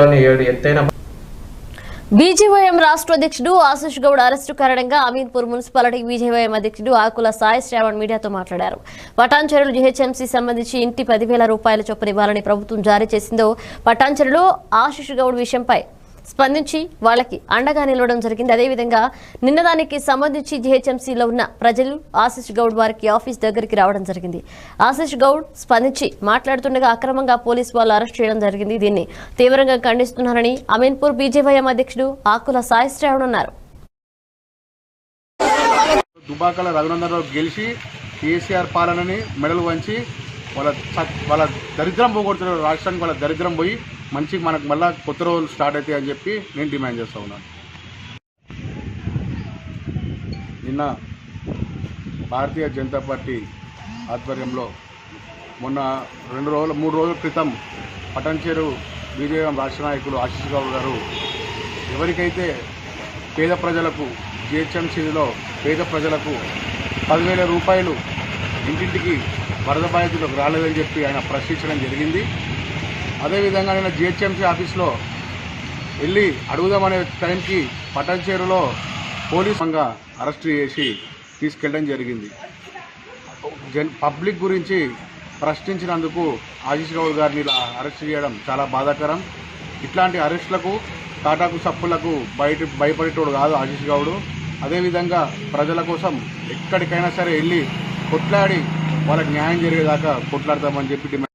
ఎత్తైన బీజేవైఎం రాష్ట్ర అధ్యక్షుడు ఆశిష్ గౌడ్ అరెస్టు కారణంగా అమీన్పూర్ మున్సిపాలిటీ బీజేవైఎం అధ్యక్షుడు ఆకుల సాయి శ్రావణ్ మీడియాతో మాట్లాడారు. పటాన్చెరులో జీహెచ్ఎంసీ సంబంధించి ఇంటి 10,000 రూపాయల చొప్పున ఇవ్వాలని ప్రభుత్వం జారీ చేసిందో పటాన్చెరులో ఆశిష్ గౌడ్ విషయంపై స్పందించి వాళ్ళకి అండగా నిలవడం జరిగింది. అదేవిధంగా నిన్న దానికి సంబంధించి జీహెచ్ఎంసీలో ఉన్న ప్రజలు ఆశిష్ గౌడ్ వారికి ఆఫీస్ దగ్గరికి రావడం జరిగింది. ఆశిష్ గౌడ్ స్పందించి మాట్లాడుతుండగా అక్రమంగా పోలీసు వాళ్ళు అరెస్ట్ చేయడం జరిగింది. దీన్ని తీవ్రంగా ఖండిస్తున్నారని అమీన్పూర్ బీజేవైఎం అధ్యక్షుడు ఆకుల సాయి శ్రావణ్ అన్నారు. దుబాకల రఘునందనరావు గెలిచి కేసీఆర్ పాలనని మెడలు వంచి వాళ్ళ దరిద్రం పోగొడుతున్నారు. రాష్ట్రానికి వాళ్ళ దరిద్రం పోయి మంచి మనకు మళ్ళీ కొత్త రోజులు స్టార్ట్ అవుతాయి అని చెప్పి నేను డిమాండ్ చేస్తూ ఉన్నాను. నిన్న భారతీయ జనతా పార్టీ ఆధ్వర్యంలో మొన్న 3 రోజుల క్రితం పటాన్చెరు బీజేపీ రాష్ట్ర నాయకులు ఆశిష్ గౌడ్ గారు ఎవరికైతే పేద ప్రజలకు జిహెచ్ఎంసీలో పేద ప్రజలకు 10,000 రూపాయలు ఇంటింటికి వరద బాధితులకు రాలేదని చెప్పి ఆయన ప్రశ్నించడం జరిగింది. అదేవిధంగా నేను జిహెచ్ఎంసీ ఆఫీస్లో వెళ్ళి అడుగుదామనే టైంకి పటాన్చెరులో పోలీసుగా అరెస్ట్ చేసి తీసుకెళ్ళడం జరిగింది. పబ్లిక్ గురించి ప్రశ్నించినందుకు ఆశిష్ గౌడ్ గారిని అరెస్ట్ చేయడం చాలా బాధాకరం. ఇట్లాంటి అరెస్టులకు తాటాకు సప్పులకు భయపడేటోడు కాదు ఆశిష్ గౌడ్. అదేవిధంగా ప్రజల కోసం ఎక్కడికైనా సరే వెళ్ళి కొట్లాడి వాళ్ళకి న్యాయం జరిగేదాకా కొట్లాడతామని చెప్పి డిమాండ్